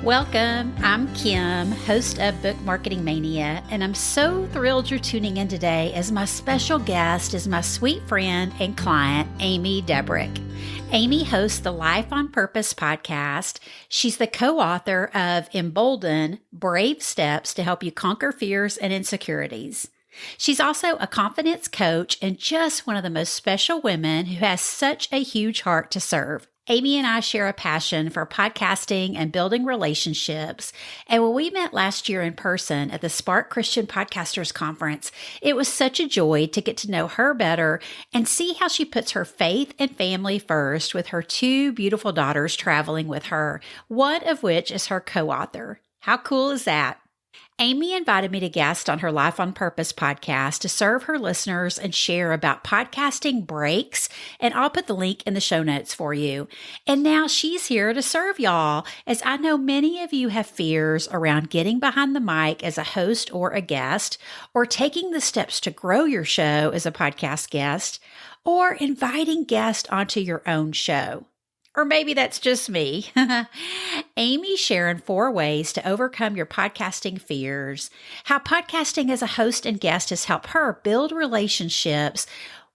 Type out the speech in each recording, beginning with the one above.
Welcome. I'm Kim, host of Book Marketing Mania, and I'm so thrilled you're tuning in today as my special guest is my sweet friend and client, Amy Debrucque. Amy hosts the Life on Purpose podcast. She's the co-author of Embolden, Brave Steps to Help You Conquer Fears and Insecurities. She's also a confidence coach and just one of the most special women who has such a huge heart to serve. Amy and I share a passion for podcasting and building relationships. And when we met last year in person at the Spark Christian Podcasters Conference, it was such a joy to get to know her better and see how she puts her faith and family first with her two beautiful daughters traveling with her, one of which is her co-author. How cool is that? Amy invited me to guest on her Life on Purpose podcast to serve her listeners and share about podcasting breaks, and I'll put the link in the show notes for you. And now she's here to serve y'all, as I know many of you have fears around getting behind the mic as a host or a guest, or taking the steps to grow your show as a podcast guest, or inviting guests onto your own show. Or maybe that's just me. Amy's sharing 4 ways to overcome your podcasting fears, how podcasting as a host and guest has helped her build relationships,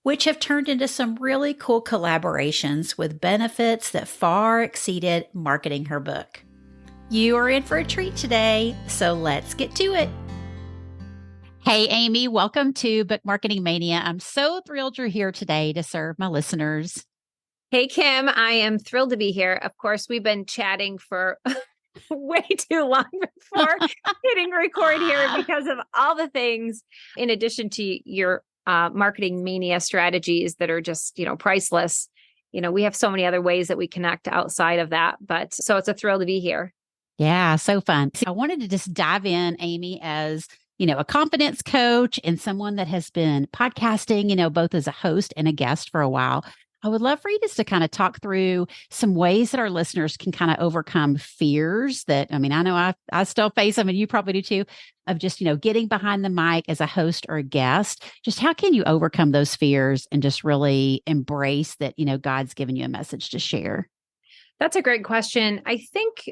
which have turned into some really cool collaborations with benefits that far exceeded marketing her book. You are in for a treat today, so let's get to it. Hey, Amy, welcome to Book Marketing Mania. I'm so thrilled you're here today to serve my listeners. Hey, Kim, I am thrilled to be here. Of course, we've been chatting for way too long before hitting record here because of all the things, in addition to your marketing mania strategies that are just, priceless. We have so many other ways that we connect outside of that. But so it's a thrill to be here. Yeah, so fun. I wanted to just dive in, Amy, as a confidence coach and someone that has been podcasting, both as a host and a guest for a while. I would love for you just to kind of talk through some ways that our listeners can kind of overcome fears that, I know I still face them, and you probably do too, of just, getting behind the mic as a host or a guest. Just how can you overcome those fears and just really embrace that, God's given you a message to share? That's a great question. I think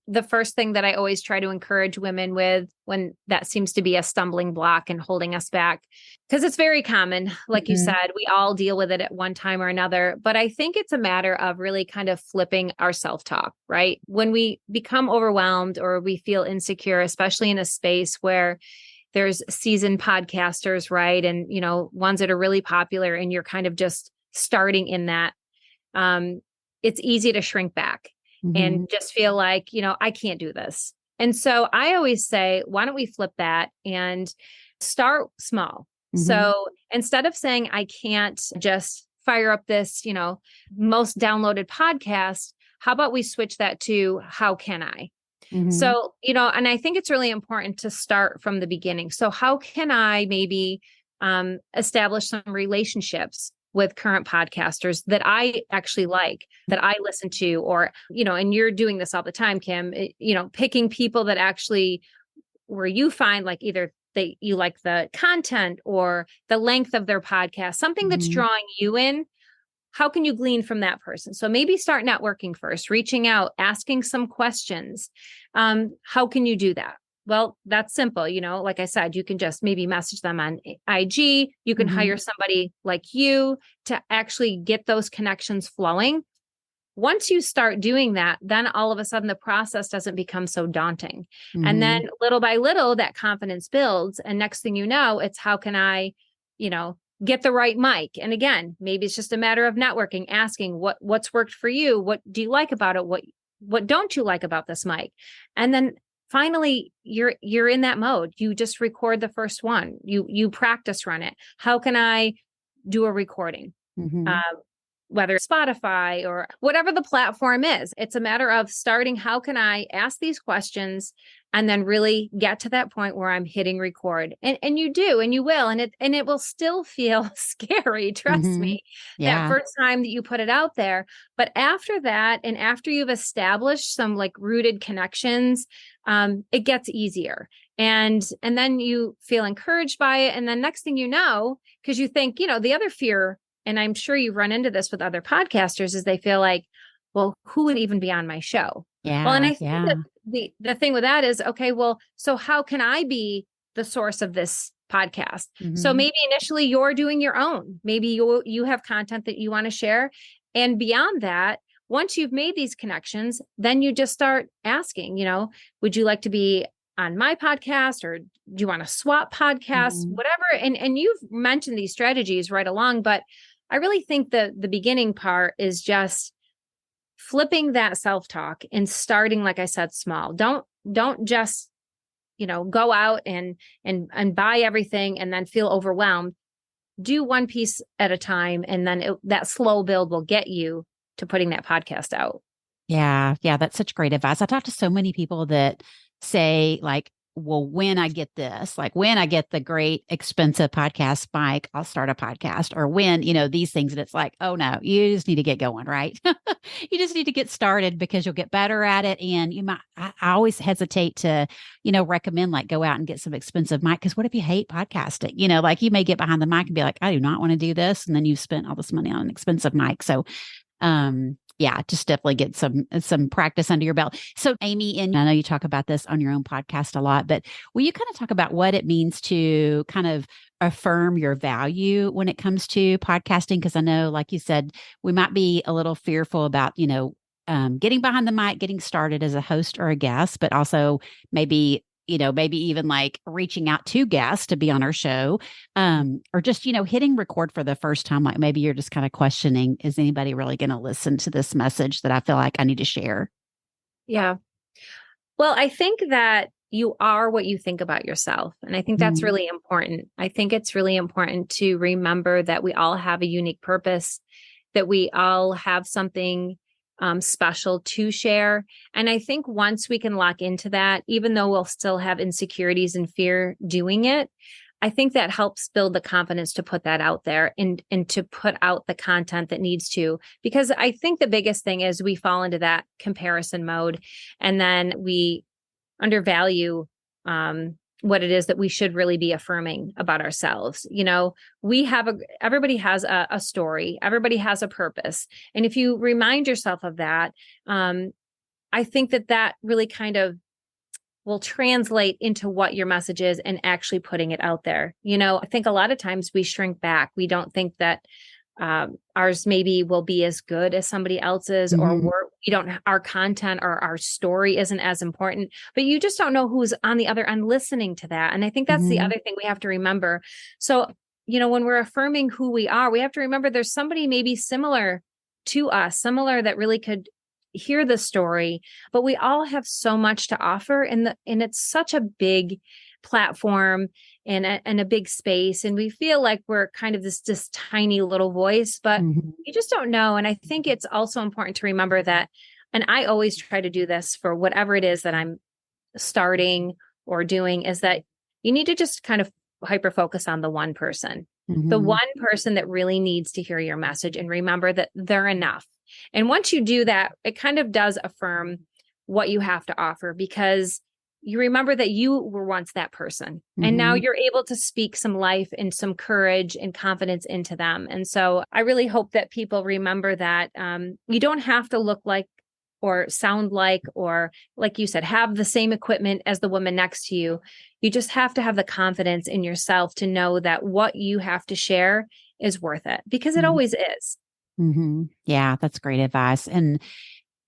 the first thing that I always try to encourage women with when that seems to be a stumbling block and holding us back, because it's very common, like you said, we all deal with it at one time or another. But I think it's a matter of really kind of flipping our self-talk, right? When we become overwhelmed or we feel insecure, especially in a space where there's seasoned podcasters, right? And, ones that are really popular, and you're kind of just starting in that, it's easy to shrink back and just feel like, I can't do this. And so I always say, why don't we flip that and start small? So instead of saying, I can't just fire up this, most downloaded podcast, how about we switch that to, how can I? So, and I think it's really important to start from the beginning. So how can I maybe establish some relationships with current podcasters that I actually like, that I listen to, or, and you're doing this all the time, Kim, picking people that actually, where you find like either you like the content or the length of their podcast, something that's drawing you in. How can you glean from that person? So maybe start networking first, reaching out, asking some questions. How can you do that? Well, that's simple. Like I said, you can just maybe message them on IG. You can hire somebody like you to actually get those connections flowing. Once you start doing that, then all of a sudden the process doesn't become so daunting. And then little by little, that confidence builds. And next thing you know, it's how can I, get the right mic? And again, maybe it's just a matter of networking, asking what's worked for you. What do you like about it? What don't you like about this mic? And then finally, you're in that mode. You just record the first one. You practice run it. How can I do a recording? Whether it's Spotify or whatever the platform is, it's a matter of starting. How can I ask these questions and then really get to that point where I'm hitting record? And you do, and you will, and it will still feel scary. Trust me, that first time that you put it out there. But after that, and after you've established some like rooted connections, it gets easier. And then you feel encouraged by it. And then next thing you know, because you think, the other fear, and I'm sure you run into this with other podcasters, is they feel like, well, who would even be on my show? Well, and Yeah. I think that Yeah. the thing with that is, okay, well, so how can I be the source of this podcast? So Hmm. maybe initially you're doing your own. Maybe you have content that you want to share. And beyond that, once you've made these connections, then you just start asking, would you like to be on my podcast, or do you want to swap podcasts, Hmm. whatever? And you've mentioned these strategies right along, but I really think the beginning part is just flipping that self-talk and starting, like I said, small. Don't just, go out and buy everything and then feel overwhelmed. Do one piece at a time, and then that slow build will get you to putting that podcast out. Yeah. Yeah. That's such great advice. I talk to so many people that say, like, well, when I get this, like when I get the great expensive podcast mic, I'll start a podcast, or when, these things. And it's like, oh no, you just need to get going, right? You just need to get started because you'll get better at it. And I always hesitate to, recommend like go out and get some expensive mic. Cause what if you hate podcasting? Like you may get behind the mic and be like, I do not want to do this. And then you've spent all this money on an expensive mic. So yeah, just definitely get some practice under your belt. So Amy, and I know you talk about this on your own podcast a lot, but will you kind of talk about what it means to kind of affirm your value when it comes to podcasting? Because I know, like you said, we might be a little fearful about, getting behind the mic, getting started as a host or a guest, but also maybe even like reaching out to guests to be on our show, or just, hitting record for the first time. Like maybe you're just kind of questioning, is anybody really going to listen to this message that I feel like I need to share? Yeah. Well, I think that you are what you think about yourself. And I think that's Mhm. really important. I think it's really important to remember that we all have a unique purpose, that we all have something special to share. And I think once we can lock into that, even though we'll still have insecurities and fear doing it, I think that helps build the confidence to put that out there and to put out the content that needs to. Because I think the biggest thing is we fall into that comparison mode, and then we undervalue what it is that we should really be affirming about ourselves. Everybody has a story, everybody has a purpose. And if you remind yourself of that, I think that really kind of will translate into what your message is and actually putting it out there. I think a lot of times we shrink back. We don't think that ours maybe will be as good as somebody else's, or Mhm. our content or our story isn't as important, but you just don't know who's on the other end listening to that. And I think that's the Mhm. other thing we have to remember. So, when we're affirming who we are, we have to remember there's somebody maybe similar to us, similar that really could hear the story, but we all have so much to offer, and it's such a big platform and a big space, and we feel like we're kind of this tiny little voice, but Mhm. you just don't know. And I think it's also important to remember that, and I always try to do this for whatever it is that I'm starting or doing, is that you need to just kind of hyper focus on the one person, the Mhm. one person that really needs to hear your message, and remember that they're enough. And once you do that, it kind of does affirm what you have to offer, because you remember that you were once that person. And now Mhm. you're able to speak some life and some courage and confidence into them. And so I really hope that people remember that you don't have to look like or sound like you said, have the same equipment as the woman next to you. You just have to have the confidence in yourself to know that what you have to share is worth it, because it Mhm. always is. Mhm. Yeah, that's great advice. And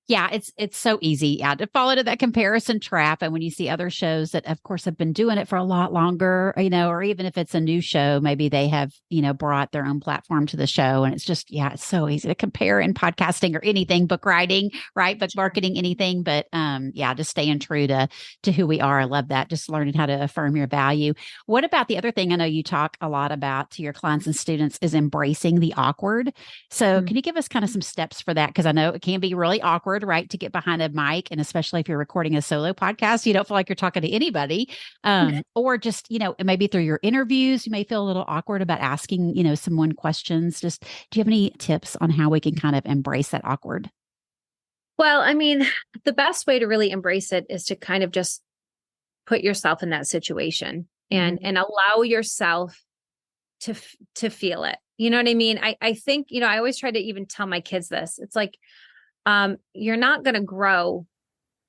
yeah, it's so easy, yeah, to fall into that comparison trap. And when you see other shows that, of course, have been doing it for a lot longer, or even if it's a new show, maybe they have, brought their own platform to the show. And it's just, yeah, it's so easy to compare in podcasting or anything, book writing, right? Book marketing, anything. But yeah, just staying true to who we are. I love that. Just learning how to affirm your value. What about the other thing I know you talk a lot about to your clients and students is embracing the awkward. So Mm. can you give us kind of some steps for that? Because I know it can be really awkward, right, to get behind a mic. And especially if you're recording a solo podcast, you don't feel like you're talking to anybody. Or just, maybe through your interviews, you may feel a little awkward about asking, someone questions. Just, do you have any tips on how we can kind of embrace that awkward? Well, I mean, the best way to really embrace it is to kind of just put yourself in that situation and Mhm. and allow yourself to feel it. You know what I mean? I think, I always try to even tell my kids this. It's like, you're not going to grow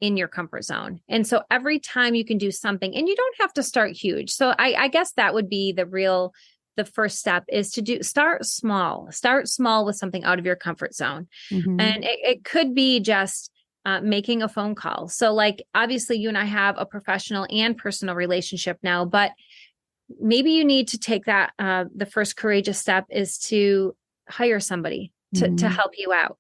in your comfort zone. And so every time you can do something, and you don't have to start huge. So I guess that would be the first step is to start small with something out of your comfort zone. Mm-hmm. And it could be just making a phone call. So like, obviously you and I have a professional and personal relationship now, but maybe you need to take that. The first courageous step is to hire somebody to help you out.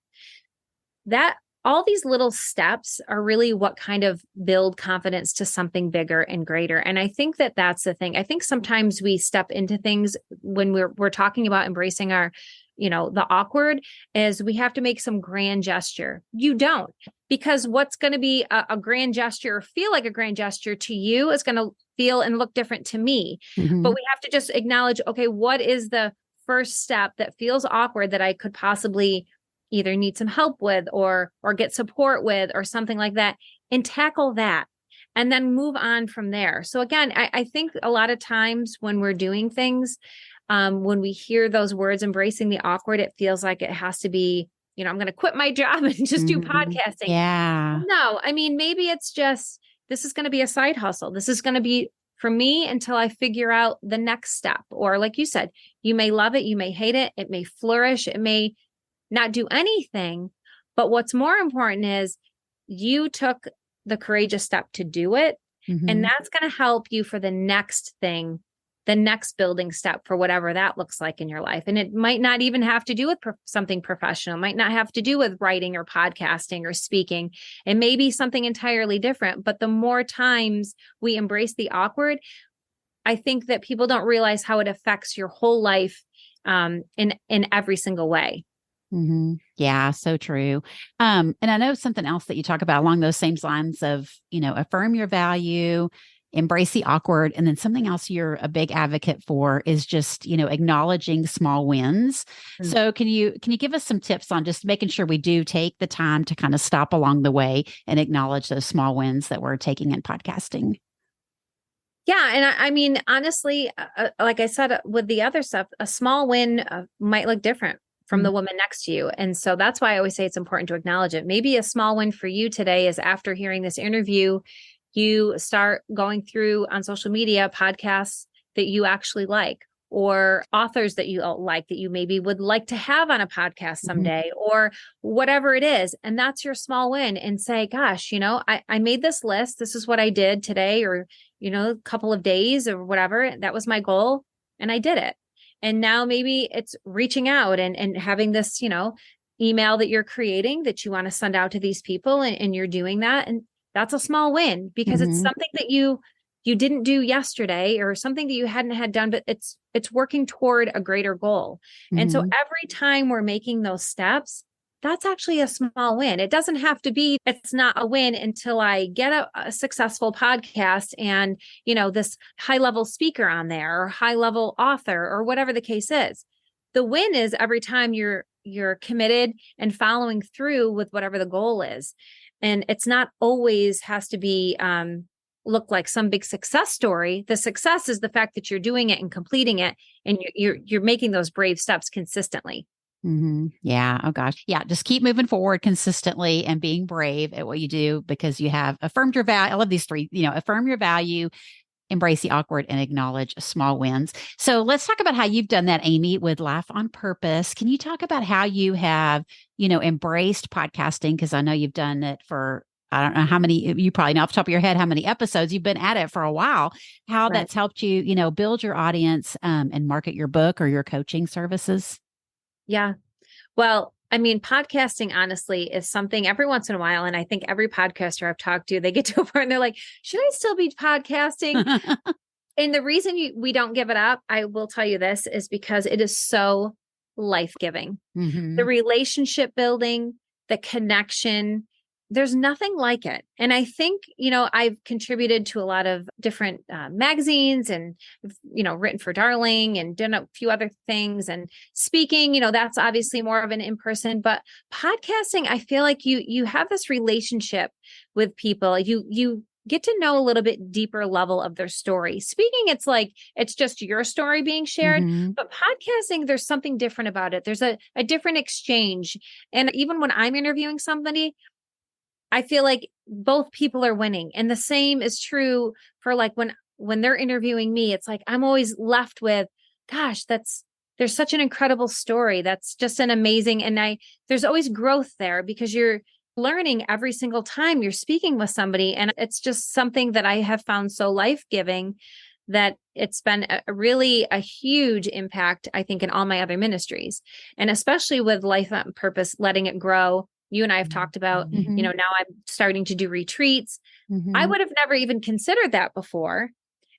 That all these little steps are really what kind of build confidence to something bigger and greater. And I think that that's the thing. I think sometimes we step into things when we're talking about embracing our, the awkward, is we have to make some grand gesture. You don't, because what's going to be a grand gesture or feel like a grand gesture to you is going to feel and look different to me. Mm-hmm. But we have to just acknowledge, okay, what is the first step that feels awkward that I could possibly either need some help with or get support with or something like that, and tackle that and then move on from there. So again, I think a lot of times when we're doing things, when we hear those words, embracing the awkward, it feels like it has to be, I'm going to quit my job and just do podcasting. Yeah. No, I mean, maybe it's just, this is going to be a side hustle. This is going to be for me until I figure out the next step. Or like you said, you may love it, you may hate it, it may flourish, it may not do anything. But what's more important is you took the courageous step to do it. Mm-hmm. And that's going to help you for the next thing, the next building step for whatever that looks like in your life. And it might not even have to do with something professional, might not have to do with writing or podcasting or speaking. It may be something entirely different. But the more times we embrace the awkward, I think that people don't realize how it affects your whole life in every single way. Mm-hmm. Yeah, so true. And I know something else that you talk about along those same lines of, affirm your value, embrace the awkward. And then something else you're a big advocate for is just, acknowledging small wins. Mm-hmm. So can you give us some tips on just making sure we do take the time to kind of stop along the way and acknowledge those small wins that we're taking in podcasting? Yeah. And I mean, honestly, like I said, with the other stuff, a small win might look different from the woman next to you. And so that's why I always say it's important to acknowledge it. Maybe a small win for you today is after hearing this interview, you start going through on social media podcasts that you actually like, or authors that you like, that you maybe would like to have on a podcast someday, or whatever it is. And that's your small win. And say, gosh, I made this list. This is what I did today, or, a couple of days or whatever. That was my goal. And I did it. And now maybe it's reaching out and having this, email that you're creating that you want to send out to these people, and you're doing that. And that's a small win because it's something that you didn't do yesterday, or something that you hadn't had done, but it's working toward a greater goal. And so every time we're making those steps, that's actually a small win. It doesn't have to be, it's not a win until I get a successful podcast and, this high level speaker on there, or high level author, or whatever the case is. The win is every time you're committed and following through with whatever the goal is. And it's not always has to be, look like some big success story. The success is the fact that you're doing it and completing it, and you're making those brave steps consistently. Mm-hmm. Yeah. Oh gosh. Yeah. Just keep moving forward consistently and being brave at what you do, because you have affirmed your value. I love these three, affirm your value, embrace the awkward, and acknowledge small wins. So let's talk about how you've done that, Amy, with Life on Purpose. Can you talk about how you have, embraced podcasting? Because I know you've done it for, I don't know how many, you probably know off the top of your head how many episodes. You've been at it for a while. How that's helped you, build your audience and market your book or your coaching services. Yeah. Well, I mean, podcasting, honestly, is something every once in a while. And I think every podcaster I've talked to, they get to a point and they're like, should I still be podcasting? And the reason we don't give it up, I will tell you this, is because it is so life-giving. The relationship building, the connection, there's nothing like it. And I think, I've contributed to a lot of different magazines and, written for Darling and done a few other things, and speaking, that's obviously more of an in-person, but podcasting, I feel like you have this relationship with people. You get to know a little bit deeper level of their story. Speaking, it's just your story being shared, but podcasting, there's something different about it. There's a different exchange. And even when I'm interviewing somebody, I feel like both people are winning. And the same is true for like when they're interviewing me, it's like, I'm always left with, gosh, there's such an incredible story. That's just an amazing, and there's always growth there because you're learning every single time you're speaking with somebody. And it's just something that I have found so life-giving that it's been really a huge impact, I think, in all my other ministries. And especially with Life on Purpose, letting it grow. You and I have talked about, now I'm starting to do retreats. I would have never even considered that before.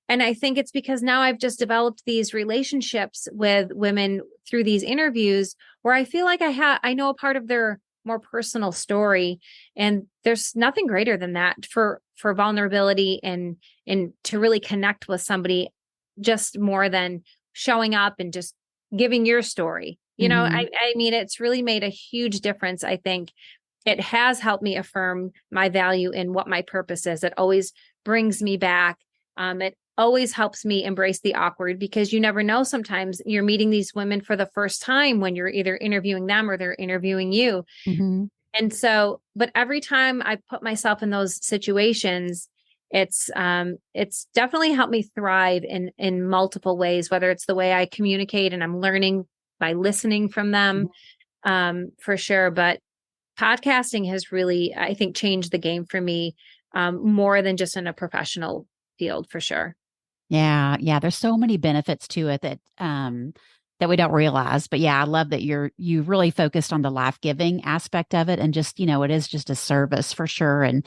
And I think it's because now I've just developed these relationships with women through these interviews where I feel like I know a part of their more personal story. And there's nothing greater than that for vulnerability and to really connect with somebody, just more than showing up and just giving your story. I mean, it's really made a huge difference. I think it has helped me affirm my value in what my purpose is. It always brings me back. It always helps me embrace the awkward, because you never know. Sometimes you're meeting these women for the first time when you're either interviewing them or they're interviewing you. And so, but every time I put myself in those situations, it's definitely helped me thrive in multiple ways, whether it's the way I communicate and I'm learning by listening from them, for sure. But podcasting has really, I think, changed the game for me, more than just in a professional field, for sure. Yeah. There's so many benefits to it that we don't realize. But yeah, I love that you really focused on the life-giving aspect of it, and just, it is just a service for sure. And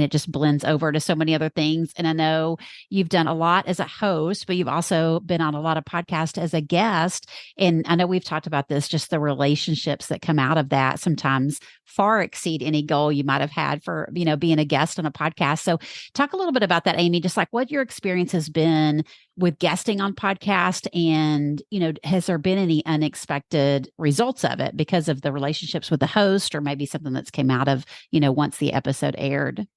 it just blends over to so many other things. And I know you've done a lot as a host, but you've also been on a lot of podcasts as a guest. And I know we've talked about this, just the relationships that come out of that sometimes far exceed any goal you might have had for, being a guest on a podcast. So talk a little bit about that, Amy, just like what your experience has been with guesting on podcast, and, has there been any unexpected results of it because of the relationships with the host, or maybe something that's came out of, once the episode aired?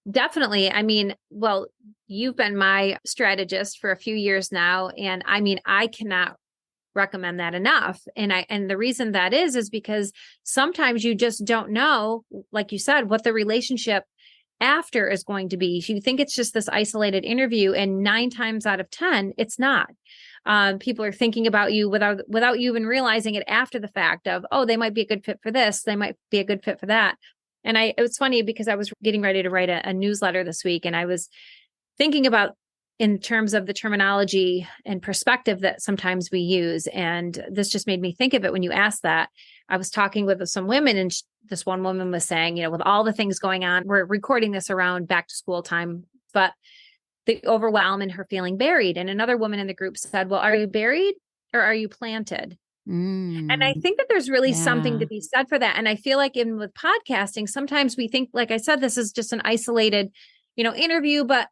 Definitely. I mean, well, you've been my strategist for a few years now. And I mean, I cannot recommend that enough. And the reason that is because sometimes you just don't know, like you said, what the relationship after is going to be. You think it's just this isolated interview, and 9 times out of 10, it's not. People are thinking about you without you even realizing it after the fact of, oh, they might be a good fit for this. They might be a good fit for that. And it was funny because I was getting ready to write a newsletter this week, and I was thinking about, in terms of the terminology and perspective that sometimes we use. And this just made me think of it when you asked that. I was talking with some women, and this one woman was saying, with all the things going on, we're recording this around back to school time, but the overwhelm and her feeling buried. And another woman in the group said, well, are you buried or are you planted? And I think that there's really something to be said for that. And I feel like even with podcasting, sometimes we think, like I said, this is just an isolated, interview, but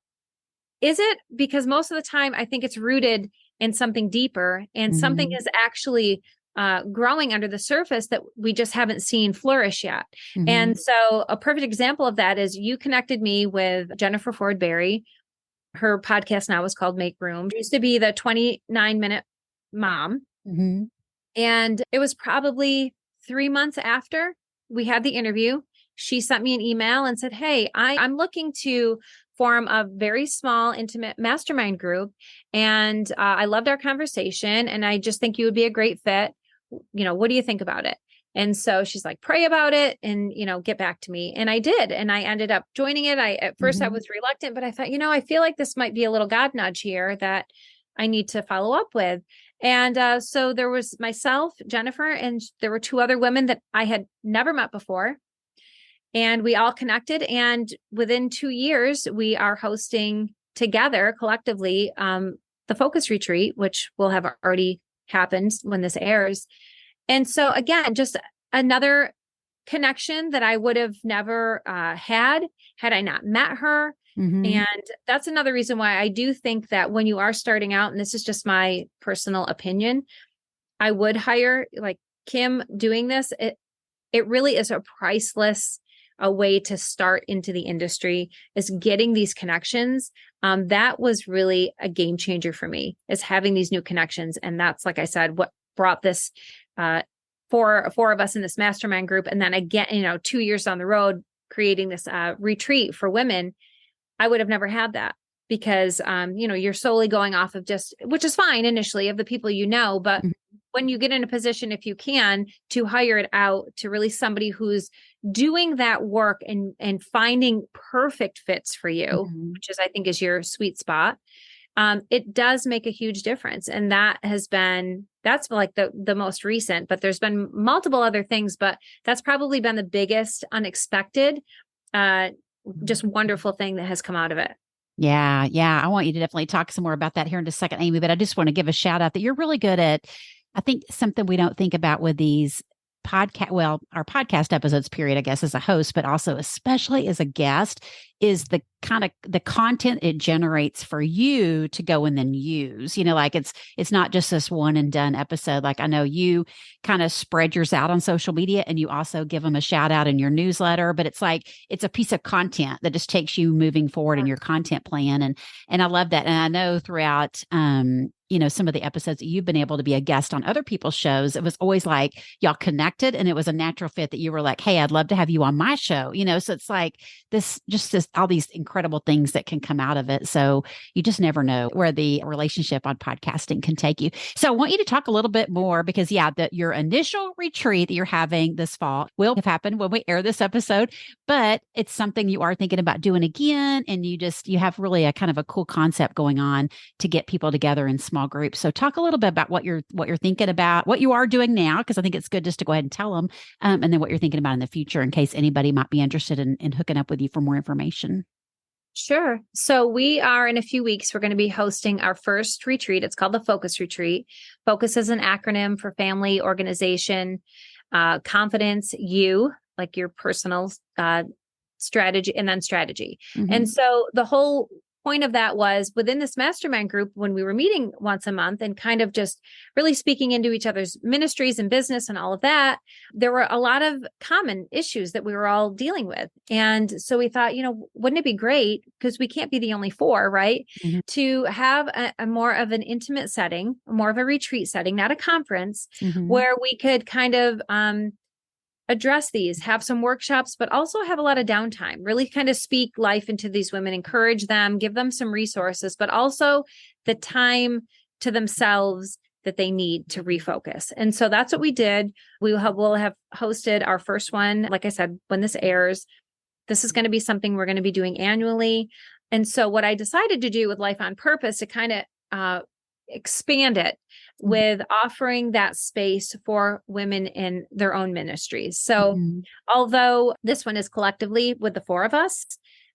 is it? Because most of the time, I think it's rooted in something deeper, and something is actually growing under the surface that we just haven't seen flourish yet. And so a perfect example of that is you connected me with Jennifer Ford Berry. Her podcast now is called Make Room. It used to be the 29-minute mom. And it was probably 3 months after we had the interview, she sent me an email and said, hey, I'm looking to form a very small, intimate mastermind group. And I loved our conversation, and I just think you would be a great fit. What do you think about it? And so she's like, pray about it and, get back to me. And I did. And I ended up joining it. At first I was reluctant, but I thought, I feel like this might be a little God nudge here that I need to follow up with. And so there was myself, Jennifer, and there were 2 other women that I had never met before. And we all connected. And within 2 years, we are hosting together collectively the Focus Retreat, which will have already happened when this airs. And so again, just another connection that I would have never had I not met her. And that's another reason why I do think that when you are starting out, and this is just my personal opinion, I would hire, like Kim doing this. It really is a priceless way to start into the industry, is getting these connections. That was really a game changer for me, is having these new connections. And that's, like I said, what brought this four of us in this mastermind group. And then again, 2 years down the road, creating this retreat for women, I would have never had that because, you're solely going off of just, which is fine initially, of the people you know, but when you get in a position, if you can, to hire it out to really somebody who's doing that work and finding perfect fits for you, which is, I think, is your sweet spot. It does make a huge difference. And that's like the most recent, but there's been multiple other things, but that's probably been the biggest unexpected, just wonderful thing that has come out of it. Yeah. Yeah. I want you to definitely talk some more about that here in just a second, Amy, but I just want to give a shout out that you're really good at, I think something we don't think about with these our podcast episodes, period, I guess, as a host, but also especially as a guest, is the kind of the content it generates for you to go and then use. Like it's not just this one and done episode. Like I know you kind of spread yours out on social media and you also give them a shout out in your newsletter, but it's like it's a piece of content that just takes you moving forward in your content plan. And I love that. And I know throughout some of the episodes that you've been able to be a guest on other people's shows, it was always like y'all connected and it was a natural fit that you were like, hey, I'd love to have you on my show, so it's like this all these incredible things that can come out of it. So you just never know where the relationship on podcasting can take you. So I want you to talk a little bit more because your initial retreat that you're having this fall will have happened when we air this episode, but it's something you are thinking about doing again. And you have really a kind of a cool concept going on to get people together in small groups. So talk a little bit about what you're thinking about, what you are doing now, because I think it's good just to go ahead and tell them, and then what you're thinking about in the future in case anybody might be interested in hooking up with you for more information. Sure. So we are in a few weeks, we're going to be hosting our first retreat. It's called the Focus Retreat. Focus is an acronym for family, organization, confidence, like your personal strategy, and then strategy. And so the whole point of that was within this mastermind group, when we were meeting once a month and kind of just really speaking into each other's ministries and business and all of that, there were a lot of common issues that we were all dealing with. And so we thought, wouldn't it be great, because we can't be the only four, right? To have a more of an intimate setting, more of a retreat setting, not a conference, where we could kind of, address these, have some workshops, but also have a lot of downtime, really kind of speak life into these women, encourage them, give them some resources, but also the time to themselves that they need to refocus. And so that's what we did. We'll have hosted our first one. Like I said, when this airs, this is going to be something we're going to be doing annually. And so what I decided to do with Life on Purpose to kind of expand it with offering that space for women in their own ministries. So although this one is collectively with the four of us,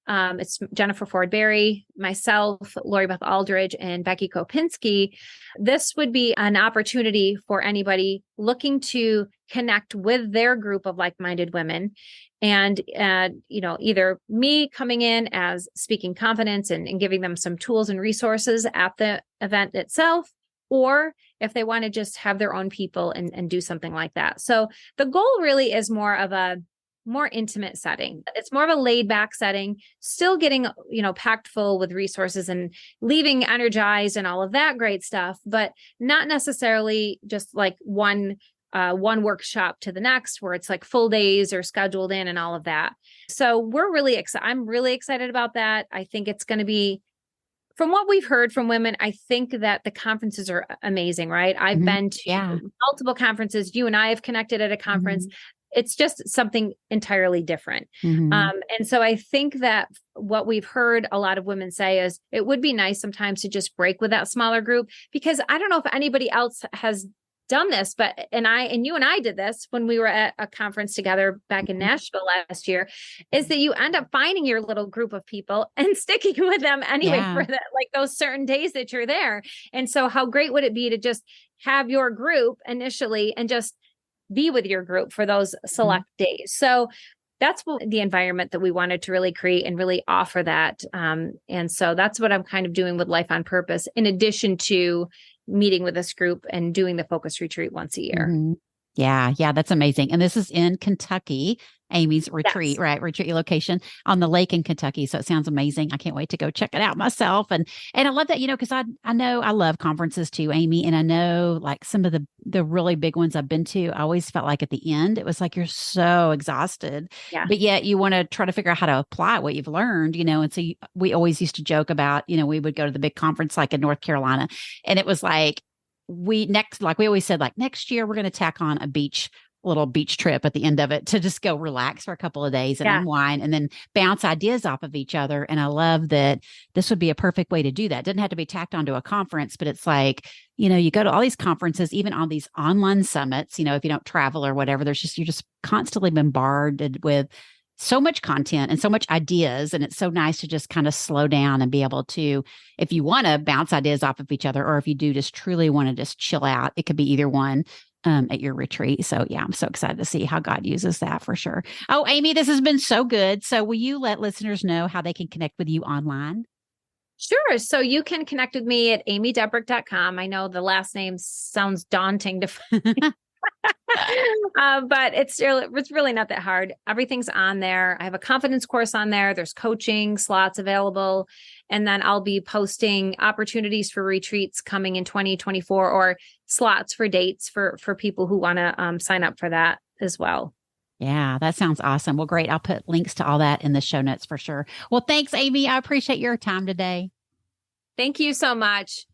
it's Jennifer Ford Berry, myself, Lori Beth Aldridge, and Becky Kopinski. This would be an opportunity for anybody looking to connect with their group of like-minded women. And, either me coming in as speaking confidence and giving them some tools and resources at the event itself, or if they want to just have their own people and do something like that. So the goal really is more of a more intimate setting. It's more of a laid back setting, still getting, packed full with resources and leaving energized and all of that great stuff, but not necessarily just like one workshop to the next where it's like full days or scheduled in and all of that. So we're really excited. I'm really excited about that. I think it's going to be, from what we've heard from women, I think that the conferences are amazing, right? I've been to multiple conferences. You and I have connected at a conference. It's just something entirely different. And so I think that what we've heard a lot of women say is it would be nice sometimes to just break with that smaller group, because I don't know if anybody else has done this, but you and I did this when we were at a conference together back in Nashville last year, is that you end up finding your little group of people and sticking with them anyway for those certain days that you're there. And so how great would it be to just have your group initially and just be with your group for those select days. So that's the environment that we wanted to really create and really offer that. And so that's what I'm kind of doing with Life on Purpose, in addition to meeting with this group and doing the Focus Retreat once a year. Yeah, yeah, that's amazing. And this is in Kentucky, Amy's retreat, Yes. right? Retreat location on the lake in Kentucky. So it sounds amazing. I can't wait to go check it out myself. And I love that, because I know I love conferences too, Amy. And I know like some of the really big ones I've been to, I always felt like at the end, it was like you're so exhausted, Yeah. but yet you want to try to figure out how to apply what you've learned, and so we always used to joke about, we would go to the big conference like in North Carolina, and it was like, we always said, like next year we're going to tack on a little beach trip at the end of it to just go relax for a couple of days and unwind and then bounce ideas off of each other. And I love that this would be a perfect way to do that. It doesn't have to be tacked onto a conference, but it's like, you go to all these conferences, even on these online summits, if you don't travel or whatever, you're just constantly bombarded with so much content and so much ideas. And it's so nice to just kind of slow down and be able to, if you want to bounce ideas off of each other, or if you do just truly want to just chill out, it could be either one at your retreat. So yeah, I'm so excited to see how God uses that for sure. Oh, Amy, this has been so good. So will you let listeners know how they can connect with you online? Sure. So you can connect with me at amydebrucque.com. I know the last name sounds daunting to but it's really not that hard. Everything's on there. I have a confidence course on there. There's coaching slots available. And then I'll be posting opportunities for retreats coming in 2024 or slots for dates for people who want to sign up for that as well. Yeah, that sounds awesome. Well, great. I'll put links to all that in the show notes for sure. Well, thanks, Amy. I appreciate your time today. Thank you so much.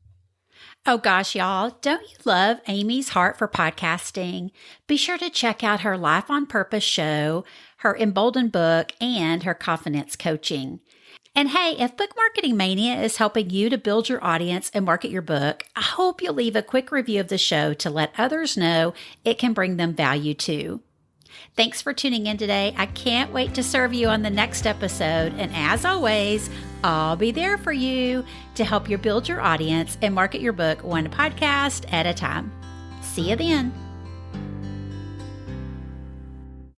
Oh gosh, y'all, don't you love Amy's heart for podcasting? Be sure to check out her Life on Purpose show, her Embolden book, and her confidence coaching. And hey, if Book Marketing Mania is helping you to build your audience and market your book, I hope you'll leave a quick review of the show to let others know it can bring them value too. Thanks for tuning in today. I can't wait to serve you on the next episode. And as always, I'll be there for you to help you build your audience and market your book one podcast at a time. See you then.